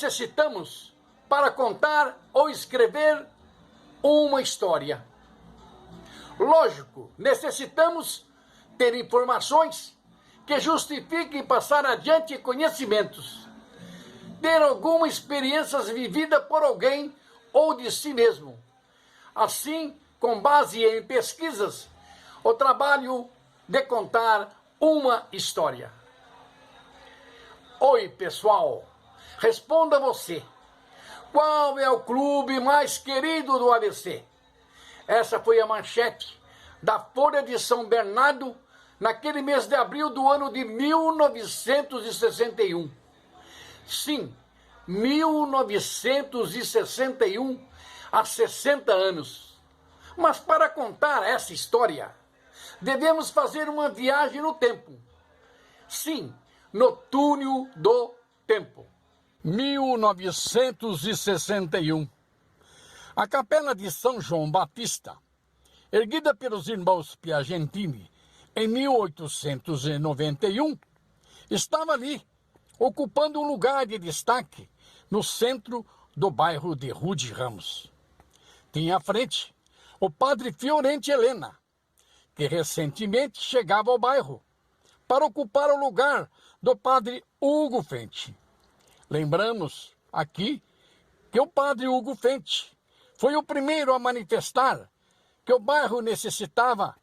necessitamos para contar ou escrever uma história? Lógico, necessitamos ter informações que justifiquem passar adiante conhecimentos, ter alguma experiência vivida por alguém ou de si mesmo. Assim, com base em pesquisas, o trabalho de contar uma história. Oi, pessoal, responda você. Qual é o clube mais querido do ABC? Essa foi a manchete da Folha de São Bernardo naquele mês de abril do ano de 1961. Sim, 1961, há 60 anos. Mas para contar essa história, devemos fazer uma viagem no tempo. Sim, no túnel do tempo. 1961. A Capela de São João Batista, erguida pelos irmãos Piagentini em 1891, estava ali, ocupando um lugar de destaque no centro do bairro de Rude Ramos. Tinha à frente o padre Fiorente Helena, que recentemente chegava ao bairro para ocupar o lugar do padre Hugo Fente. Lembramos aqui que o padre Hugo Fente foi o primeiro a manifestar que o bairro necessitava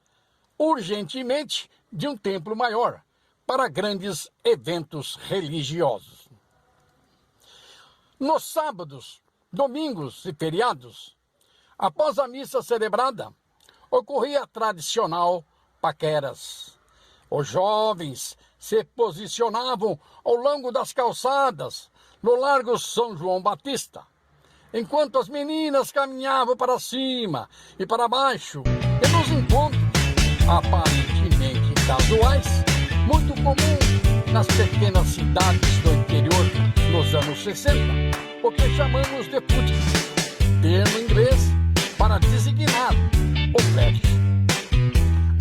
urgentemente de um templo maior para grandes eventos religiosos. Nos sábados, domingos e feriados, após a missa celebrada, ocorria a tradicional paqueras. Os jovens se posicionavam ao longo das calçadas, no Largo São João Batista, enquanto as meninas caminhavam para cima e para baixo, e nos encontros aparentemente casuais, muito comum nas pequenas cidades do interior nos anos 60, o que chamamos de fute, termo inglês para designar o flash.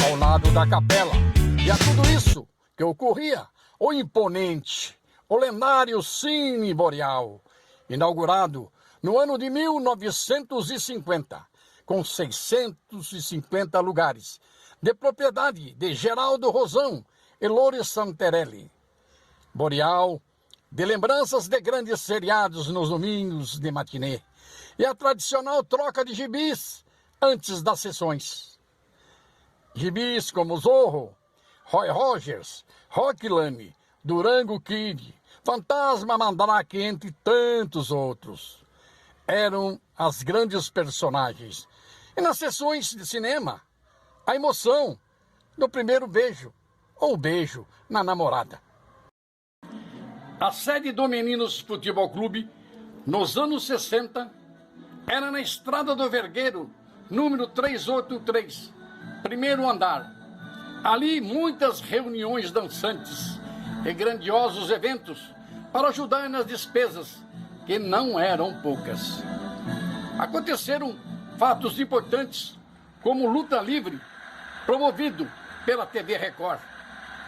Ao lado da capela, e a tudo isso que ocorria, o imponente, o lendário Cine Boreal, inaugurado no ano de 1950, com 650 lugares, de propriedade de Geraldo Rosão e Lore Santerelli. Boreal, de lembranças de grandes seriados nos domingos de matinê, e a tradicional troca de gibis antes das sessões. Gibis como Zorro, Roy Rogers, Rockland, Durango Kid, Fantasma Mandrake, entre tantos outros. Eram as grandes personagens. E nas sessões de cinema, a emoção do primeiro beijo, ou beijo na namorada. A sede do Meninos Futebol Clube, nos anos 60, era na Estrada do Vergueiro, número 383, primeiro andar. Ali muitas reuniões dançantes e grandiosos eventos para ajudar nas despesas, que não eram poucas. Aconteceram fatos importantes, como luta livre, promovido pela TV Record.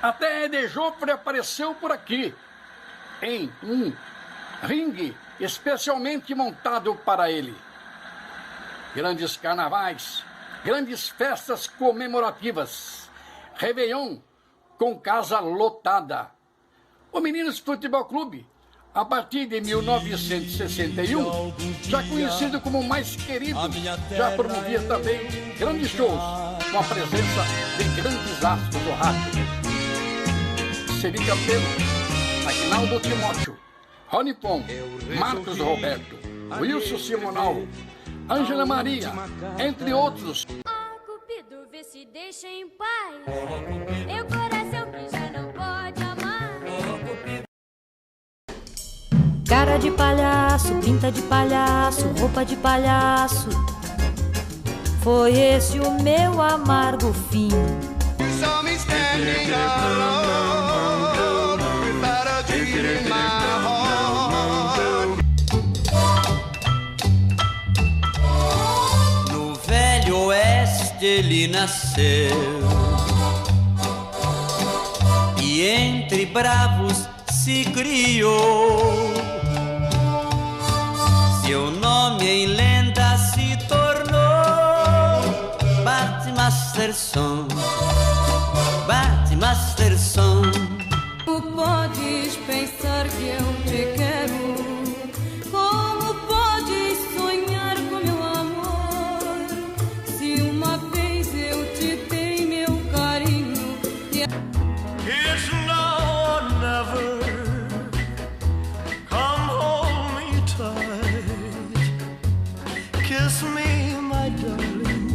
Até Ede Joffre apareceu por aqui, em um ringue especialmente montado para ele. Grandes carnavais, grandes festas comemorativas, Réveillon com casa lotada. O Meninos Futebol Clube, a partir de 1961, já conhecido como o mais querido, já promovia também grandes shows, com a presença de grandes astros do rádio. Seri Campelo, Aguinaldo Timóteo, Rony Pon, Marcos Roberto, Wilson Simonal, Ângela Maria, entre outros. Cupido, vê se deixa em paz. Eu coração que já não pode amar. Cara de palhaço, pinta de palhaço, roupa de palhaço. Foi esse o meu amargo fim. No velho oeste ele nasceu, e entre bravos se criou. seu nome em lenda se tornou Bate Masterson, Bate Masterson. Tu podes pensar que eu te quero, como podes sonhar com meu amor, se uma vez eu te dei meu carinho. It's now or never. Come hold me tight, kiss me, my darling.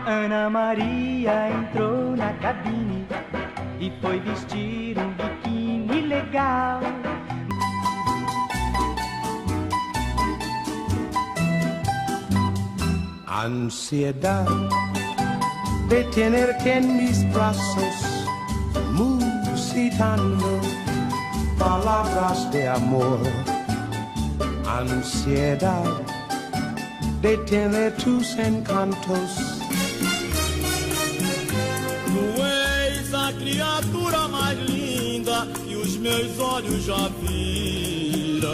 Ana Maria entrou na cabine e foi vestir um biquíni legal. Ansiedad de tenerte en mis brazos, musitando palabras de amor. Ansiedad de tener tus encantos. Tu és a criatura mais linda que os meus olhos já viram.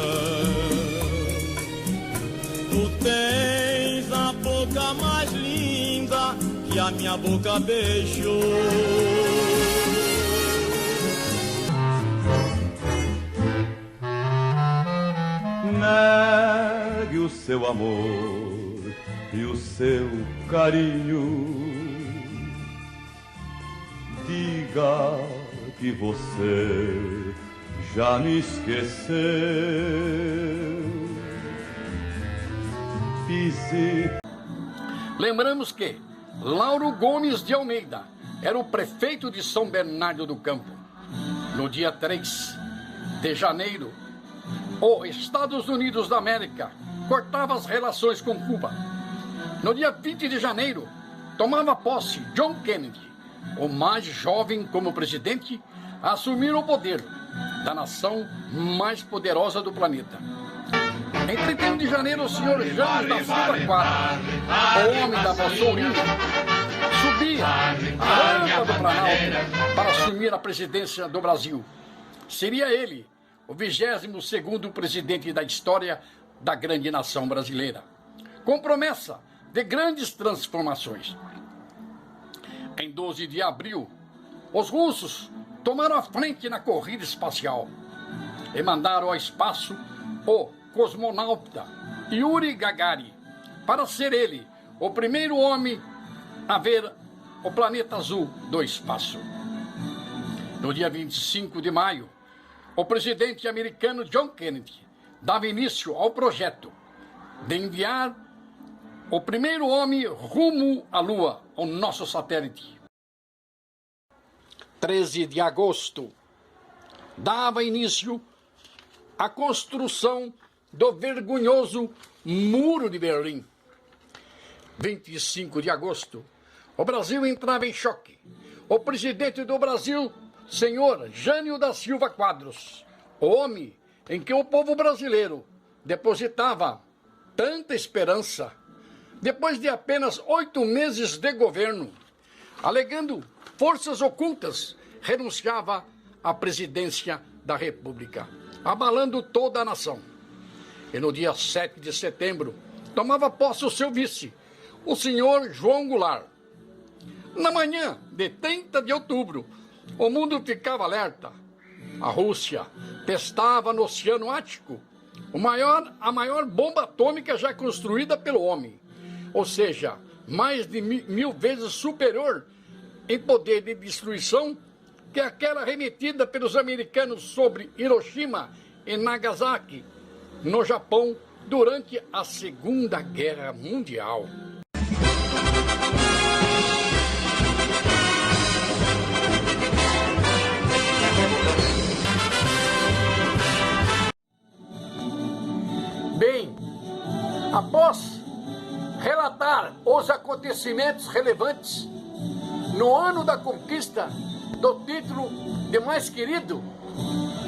Tu tens a boca mais linda que a minha boca beijou. Negue o seu amor e o seu carinho. Diga que você já me esqueceu. Pise. Lembramos que Lauro Gomes de Almeida era o prefeito de São Bernardo do Campo. No dia 3 de janeiro, os Estados Unidos da América cortava as relações com Cuba. No dia 20 de janeiro, tomava posse John Kennedy, o mais jovem como presidente a assumir o poder da nação mais poderosa do planeta. Em 31 de janeiro, o senhor James da Silva IV, o homem da vassourinha, subia a rampa do Planalto para assumir a presidência do Brasil. Seria ele o 22º presidente da história da grande nação brasileira, com promessa de grandes transformações. Em 12 de abril, os russos tomaram a frente na corrida espacial e mandaram ao espaço o cosmonauta Yuri Gagarin, para ser ele o primeiro homem a ver o planeta azul do espaço. No dia 25 de maio, o presidente americano John Kennedy dava início ao projeto de enviar o primeiro homem rumo à Lua, o nosso satélite. 13 de agosto, dava início à construção do vergonhoso Muro de Berlim. 25 de agosto, o Brasil entrava em choque. O presidente do Brasil, senhor Jânio da Silva Quadros, o homem em que o povo brasileiro depositava tanta esperança, depois de apenas 8 meses de governo, alegando forças ocultas, renunciava à presidência da República, abalando toda a nação. E no dia 7 de setembro, tomava posse o seu vice, o senhor João Goulart. Na manhã de 30 de outubro, o mundo ficava alerta. A Rússia testava no Oceano Ártico a maior bomba atômica já construída pelo homem, ou seja, mais de 1000 vezes superior em poder de destruição que aquela remetida pelos americanos sobre Hiroshima e Nagasaki, no Japão, durante a Segunda Guerra Mundial. Bem, após relatar os acontecimentos relevantes no ano da conquista do título de mais querido,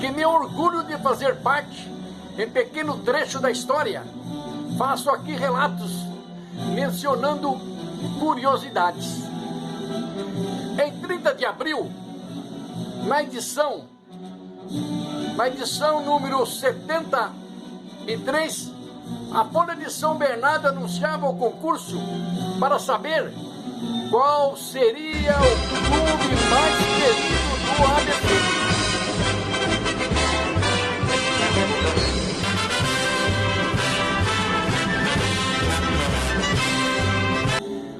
que me orgulho de fazer parte em pequeno trecho da história, faço aqui relatos mencionando curiosidades. Em 30 de abril, na edição Na edição número 73, a Folha de São Bernardo anunciava o concurso para saber qual seria o clube mais querido do ABC.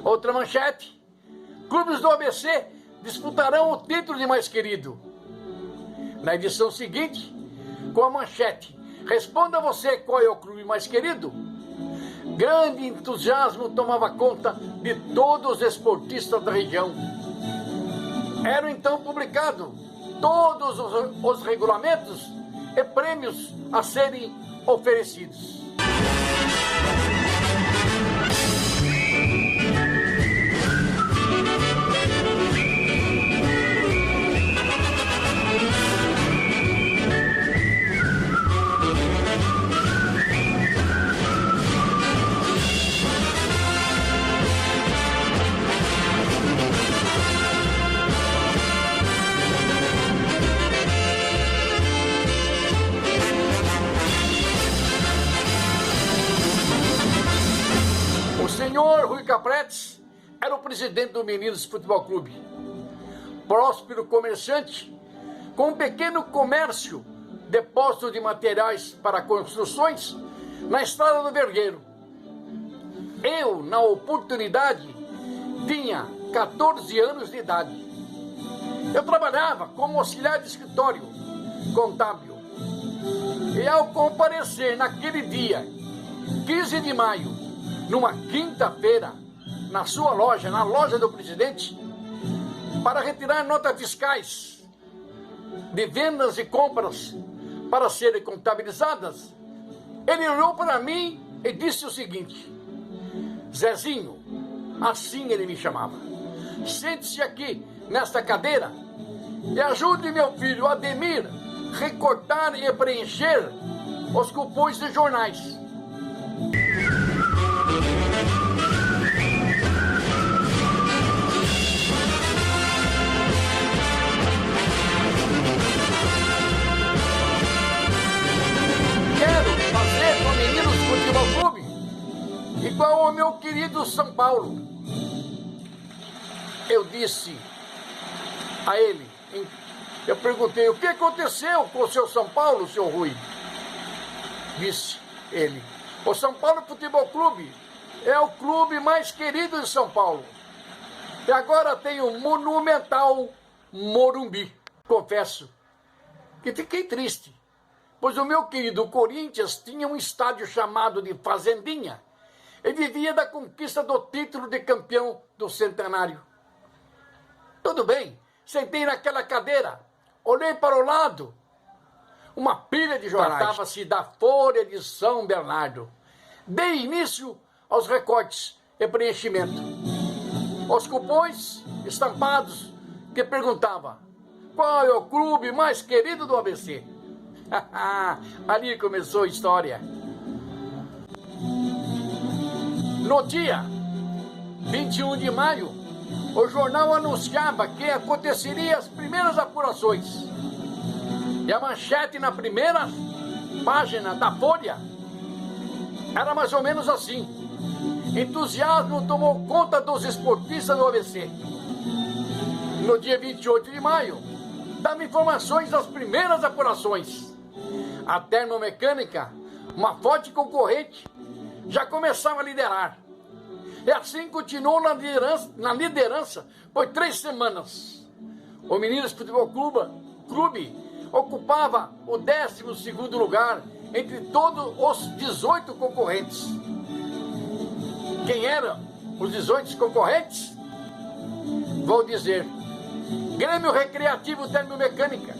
Outra manchete: clubes do ABC disputarão o título de mais querido. Na edição seguinte, com a manchete: responda você qual é o clube mais querido. Grande entusiasmo tomava conta de todos os esportistas da região. Eram então publicados todos os regulamentos e prêmios a serem oferecidos. O senhor Rui Capretes era o presidente do Meninos Futebol Clube. Próspero comerciante, com um pequeno comércio, depósito de materiais para construções na estrada do Vergueiro. Eu, na oportunidade, tinha 14 anos de idade. Eu trabalhava como auxiliar de escritório contábil. E ao comparecer naquele dia, 15 de maio, numa quinta-feira, na sua loja, na loja do presidente, para retirar notas fiscais de vendas e compras para serem contabilizadas, ele olhou para mim e disse o seguinte: Zezinho, assim ele me chamava, sente-se aqui nesta cadeira e ajude meu filho Ademir a recortar e preencher os cupons de jornais. Quero fazer com o Meninos Futebol Clube igual ao meu querido São Paulo. Eu disse a ele, eu perguntei: o que aconteceu com o seu São Paulo, seu Rui? Disse ele: o São Paulo Futebol Clube é o clube mais querido de São Paulo. E agora tem o monumental Morumbi. Confesso que fiquei triste, pois o meu querido Corinthians tinha um estádio chamado de Fazendinha e vivia da conquista do título de campeão do centenário. Tudo bem, sentei naquela cadeira, olhei para o lado, uma pilha de jornais. Tratava-se da Folha de São Bernardo. Dei início aos recortes e preenchimento. Os cupons estampados que perguntava: qual é o clube mais querido do ABC? Ali começou a história. No dia 21 de maio, o jornal anunciava que aconteceria as primeiras apurações. E a manchete na primeira página da Folha era mais ou menos assim: entusiasmo tomou conta dos esportistas do ABC. No dia 28 de maio, dava informações das primeiras apurações. A Termomecânica, uma forte concorrente, já começava a liderar. E assim continuou na liderança por 3 semanas. O Meninos Futebol Clube ocupava o 12º lugar entre todos os 18 concorrentes. Quem eram os 18 concorrentes? Vou dizer: Grêmio Recreativo Termomecânica,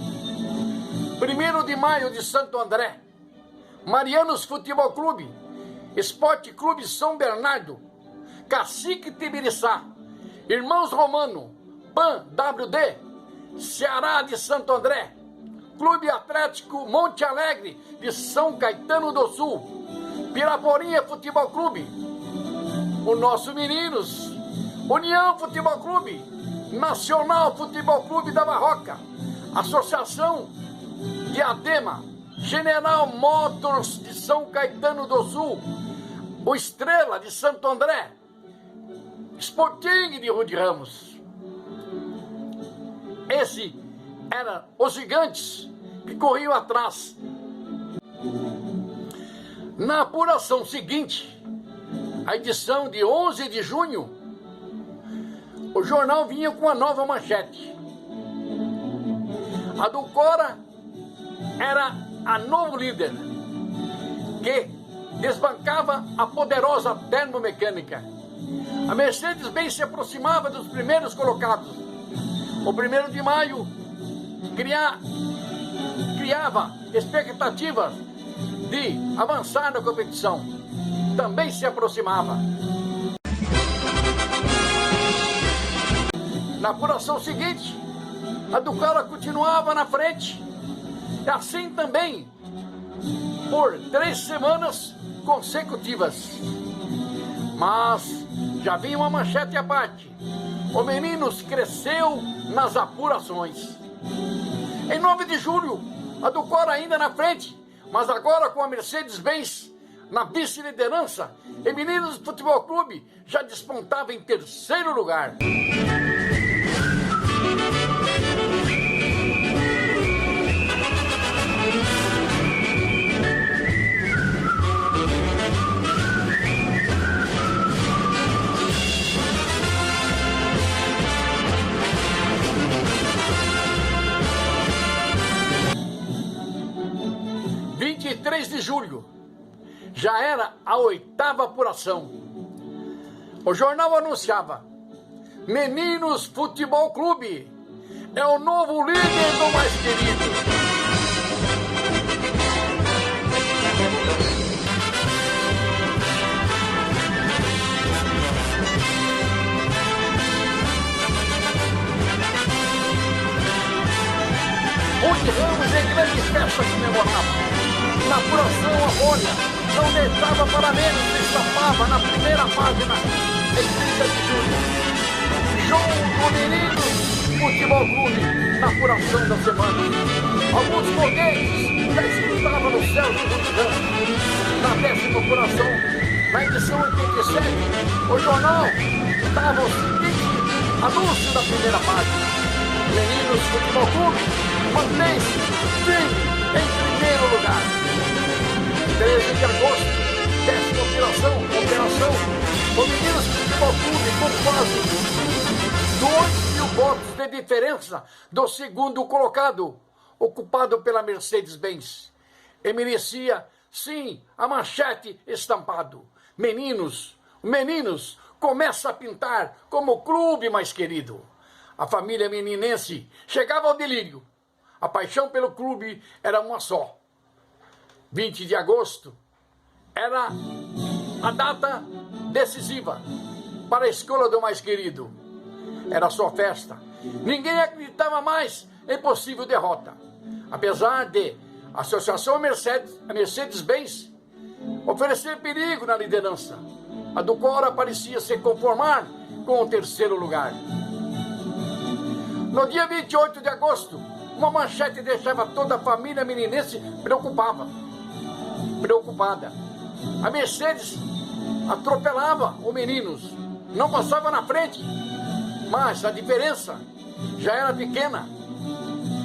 1º de Maio de Santo André, Marianos Futebol Clube, Esporte Clube São Bernardo, Cacique Tibiriçá, Irmãos Romano, PAN WD, Ceará de Santo André, Clube Atlético Monte Alegre de São Caetano do Sul, Piraporinha Futebol Clube, o nosso Meninos, União Futebol Clube, Nacional Futebol Clube da Barroca, Associação Diadema, General Motors de São Caetano do Sul, o Estrela de Santo André, Sporting de Rio de Ramos. Esse eram os gigantes que corriam atrás. Na apuração seguinte, a edição de 11 de junho, o jornal vinha com uma nova manchete. A do Cora era a novo líder, que desbancava a poderosa termomecânica. A Mercedes-Benz se aproximava dos primeiros colocados. O 1º de maio criava expectativas de avançar na competição. Também se aproximava. Na apuração seguinte, a do Cora continuava na frente. E assim também por 3 semanas consecutivas. Mas já vinha uma manchete à parte. O Meninos cresceu nas apurações. Em 9 de julho, a do Cora ainda na frente, mas agora com a Mercedes-Benz na vice-liderança, e Meninos Futebol Clube já despontava em 3º lugar. Dia 3 de julho, já era a 8ª apuração. O jornal anunciava: Meninos Futebol Clube é o novo líder do mais querido. Onde Ramos em grande festa comemorava. Na apuração, a bolha não deixava para menos e estampava na primeira página, em 30 de julho. Jogo do Meninos Futebol Clube na apuração da semana. Alguns foguetes já escutavam no céu de Rio de Ramos. Na 10ª apuração, na edição 87, o jornal dava o seguinte anúncio da primeira página: Meninos Futebol Clube mantém-se firme em 1º lugar. 13 de agosto, 10ª operação, o Meninos Futebol Clube com quase 2.000 votos de diferença do 2º colocado, ocupado pela Mercedes-Benz. E merecia, sim, a manchete estampado: Meninos começa a pintar como o clube mais querido. A família meninense chegava ao delírio. A paixão pelo clube era uma só. 20 de agosto era a data decisiva para a escolha do mais querido. Era sua festa. Ninguém acreditava mais em possível derrota. Apesar de a Associação Mercedes-Benz oferecer perigo na liderança, a do Cora parecia se conformar com o 3º lugar. No dia 28 de agosto, uma manchete deixava toda a família meninense preocupada. A Mercedes atropelava o Meninos, não passava na frente, mas a diferença já era pequena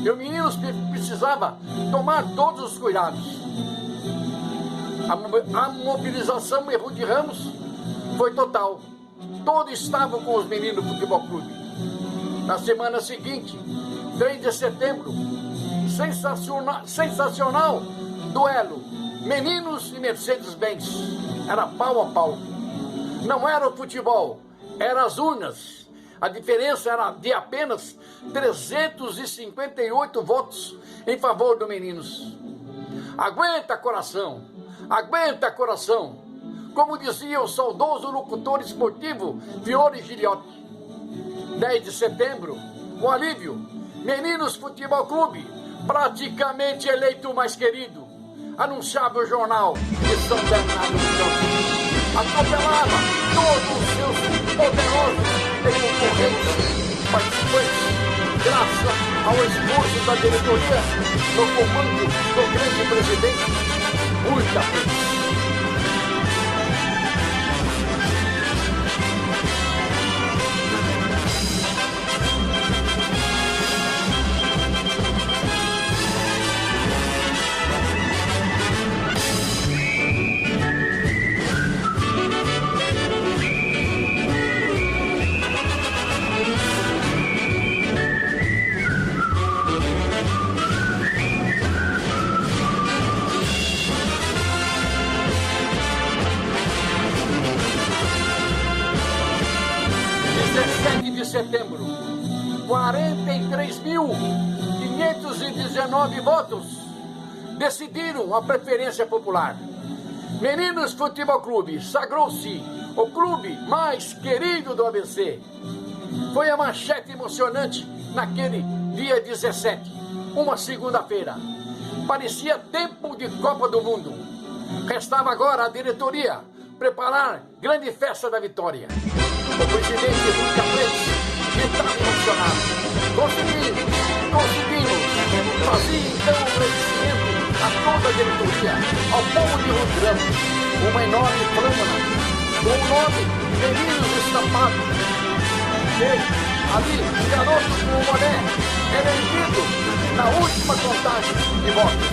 e o Meninos precisava tomar todos os cuidados. A mobilização em Rio de Ramos foi total. Todos estavam com os Meninos do Futebol Clube. Na semana seguinte, 3 de setembro, sensacional duelo Meninos e Mercedes-Benz. Era pau a pau. Não era o futebol, eram as urnas. A diferença era de apenas 358 votos em favor do Meninos. Aguenta, coração! Aguenta, coração! Como dizia o saudoso locutor esportivo Fiore Giliotti. 10 de setembro, o alívio. Meninos Futebol Clube, praticamente eleito o mais querido, anunciava o jornal de São Bernardo do Campo. Atropelava todos os seus poderosos e concorrentes participantes. graças ao esforço da diretoria no comando do grande presidente Rui Capês. Setembro, 43.519 votos decidiram a preferência popular. Meninos Futebol Clube sagrou-se o clube mais querido do ABC. Foi a manchete emocionante naquele dia 17, uma segunda-feira. Parecia tempo de Copa do Mundo. Restava agora a diretoria preparar grande festa da vitória. O presidente Rui Capês estava emocionado. Conseguimos. Fazia então um agradecimento a toda a diretoria, ao povo de Rio Grande, uma enorme flâmula com o nome Meninos estampado. E ali, o garoto com o boné era erguido na última contagem de votos.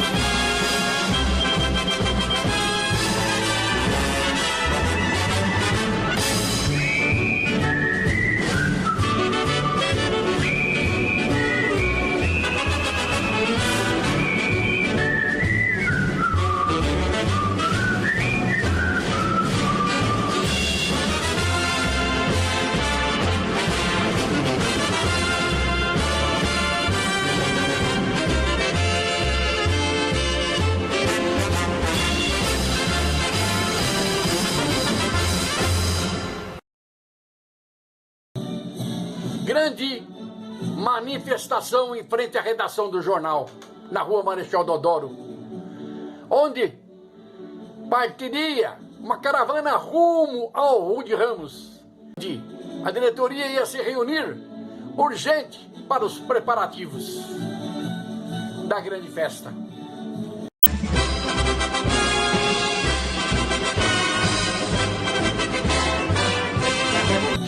Grande manifestação em frente à redação do jornal, na rua Marechal Deodoro, onde partiria uma caravana rumo ao Rude Ramos. A diretoria ia se reunir urgente para os preparativos da grande festa.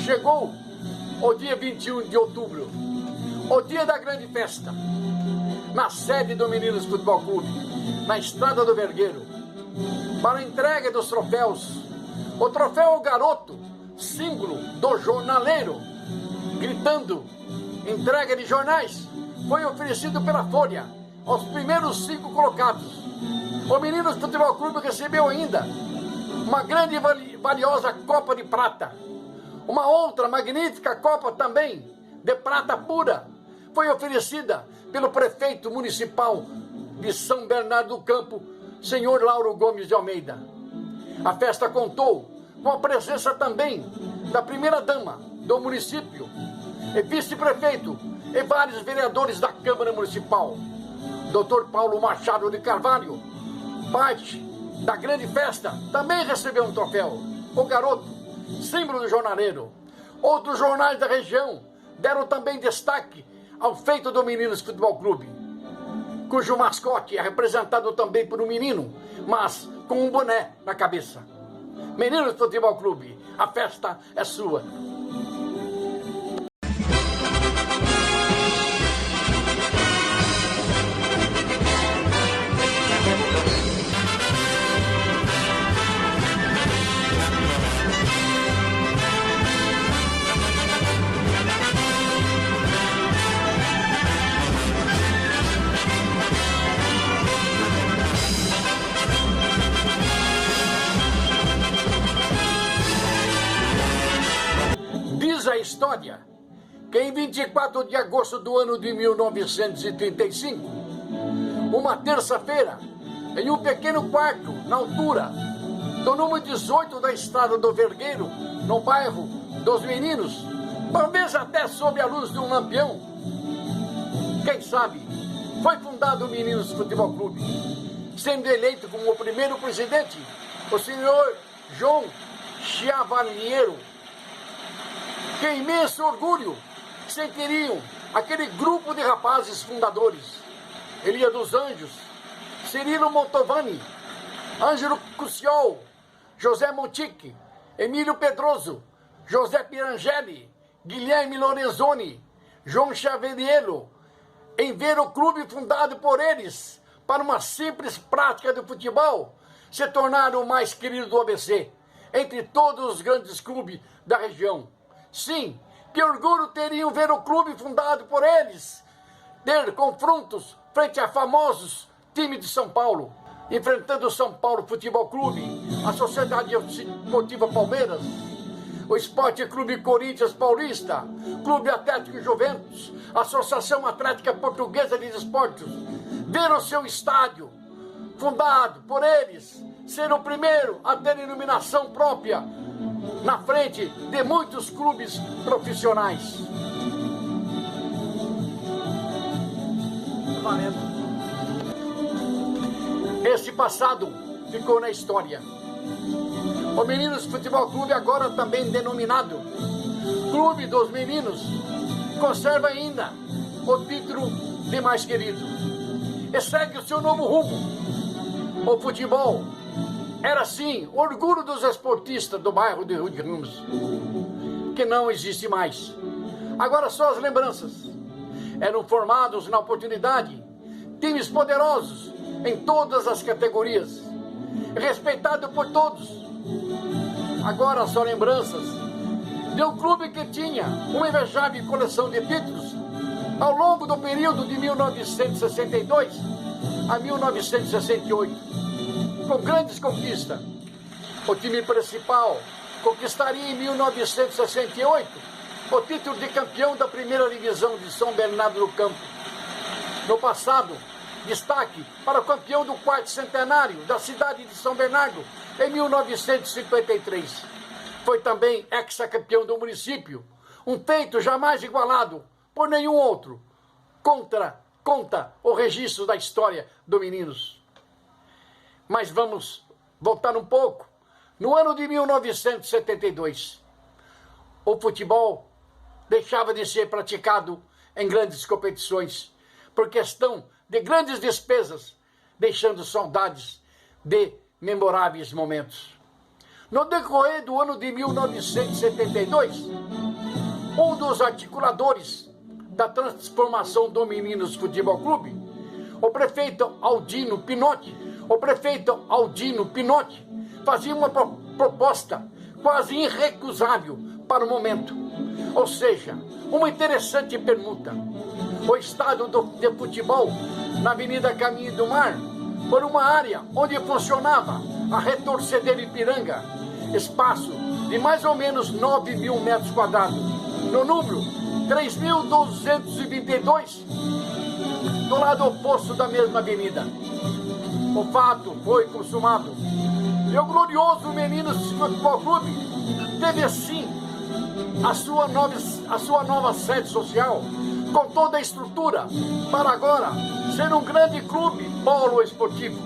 Chegou o dia 21 de outubro, o dia da grande festa, na sede do Meninos Futebol Clube, na Estrada do Vergueiro, para a entrega dos troféus. O troféu Garoto, símbolo do jornaleiro, gritando entrega de jornais, foi oferecido pela Folha aos primeiros 5 colocados. O Meninos Futebol Clube recebeu ainda uma grande e valiosa Copa de Prata. Uma outra magnífica Copa também, de prata pura, foi oferecida pelo prefeito municipal de São Bernardo do Campo, senhor Lauro Gomes de Almeida. A festa contou com a presença também da primeira-dama do município, e vice-prefeito e vários vereadores da Câmara Municipal. Dr. Paulo Machado de Carvalho, parte da grande festa, também recebeu um troféu, o Garoto, símbolo do jornaleiro. Outros jornais da região deram também destaque ao feito do Meninos Futebol Clube, cujo mascote é representado também por um menino, mas com um boné na cabeça. Meninos Futebol Clube, a festa é sua. A história que em 24 de agosto do ano de 1935, uma terça-feira, em um pequeno quarto na altura do número 18 da Estrada do Vergueiro, no bairro dos Meninos, talvez até sob a luz de um lampião, quem sabe, foi fundado o Meninos Futebol Clube, sendo eleito como o primeiro presidente o senhor João Chiavaliero. Que imenso orgulho sentiriam aquele grupo de rapazes fundadores, Elia dos Anjos, Cirilo Montovani, Ângelo Cruciol, José Montique, Emílio Pedroso, José Pirangeli, Guilherme Lorenzoni, João Xaverielo, em ver o clube fundado por eles para uma simples prática de futebol, se tornaram o mais querido do ABC, entre todos os grandes clubes da região. Sim, que orgulho teriam ver o clube fundado por eles ter confrontos frente a famosos times de São Paulo, enfrentando o São Paulo Futebol Clube, a Sociedade Esportiva Palmeiras, o Esporte Clube Corinthians Paulista, Clube Atlético Juventus, Associação Atlética Portuguesa de Desportos, ver o seu estádio, fundado por eles, ser o primeiro a ter iluminação própria, na frente de muitos clubes profissionais. Valendo. Esse passado ficou na história. O Meninos Futebol Clube, agora também denominado Clube dos Meninos, conserva ainda o título de mais querido e segue o seu novo rumo. O futebol era sim o orgulho dos esportistas do bairro de Rio de Ramos, que não existe mais. Agora só as lembranças. Eram formados na oportunidade times poderosos em todas as categorias, respeitado por todos. Agora só lembranças de um clube que tinha uma invejável coleção de títulos ao longo do período de 1962 a 1968, com grandes conquistas. O time principal conquistaria em 1968 o título de campeão da primeira divisão de São Bernardo do Campo. No passado, destaque para o campeão do quarto centenário da cidade de São Bernardo, em 1953. Foi também ex-campeão do município, um feito jamais igualado por nenhum outro. Conta o registro da história do Meninos. Mas vamos voltar um pouco. No ano de 1972, o futebol deixava de ser praticado em grandes competições, por questão de grandes despesas, deixando saudades de memoráveis momentos. No decorrer do ano de 1972, um dos articuladores da transformação do Meninos Futebol Clube, o prefeito Aldino Pinotti, fazia uma proposta quase irrecusável para o momento, ou seja, uma interessante permuta. O estádio de futebol na Avenida Caminho do Mar, por uma área onde funcionava a Retorcedeira Ipiranga, espaço de mais ou menos 9 mil metros quadrados, no número 3.222, do lado oposto da mesma avenida. O fato foi consumado e o glorioso Meninos Futebol Clube teve assim a sua nova sede social, com toda a estrutura, para agora ser um grande clube polo esportivo.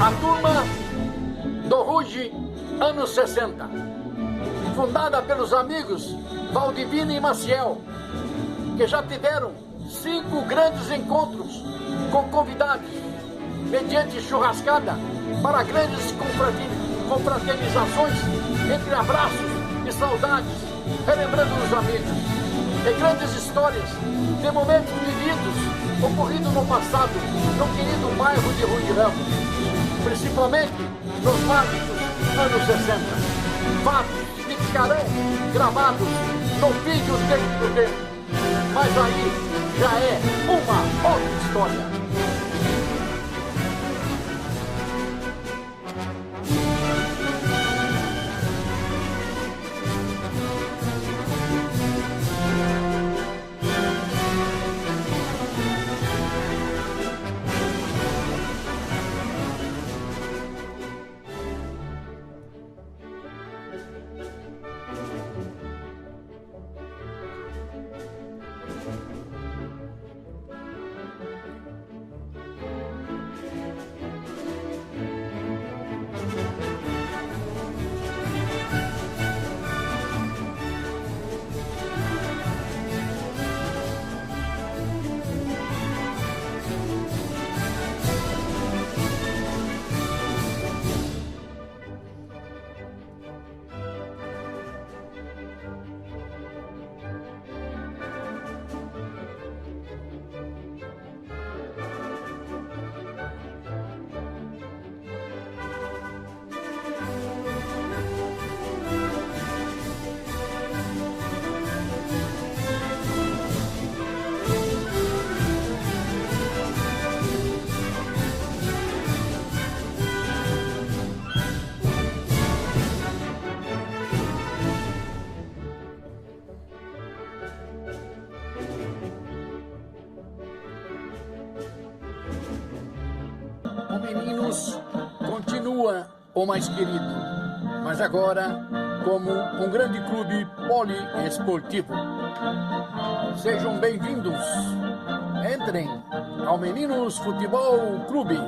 A turma do Ruge, anos 60, fundada pelos amigos Valdivino e Maciel, que já tiveram 5 grandes encontros com convidados, mediante churrascada, para grandes confraternizações, entre abraços e saudades, relembrando os amigos, e grandes histórias de momentos vividos, ocorridos no passado, no querido bairro de Ruirão, principalmente nos mágicos anos 60. Fatos que ficarão gravados no vídeo tempo do tempo. Mas aí já é uma outra história. O Meninos continua o mais querido, mas agora como um grande clube poliesportivo. Sejam bem-vindos. Entrem ao Meninos Futebol Clube.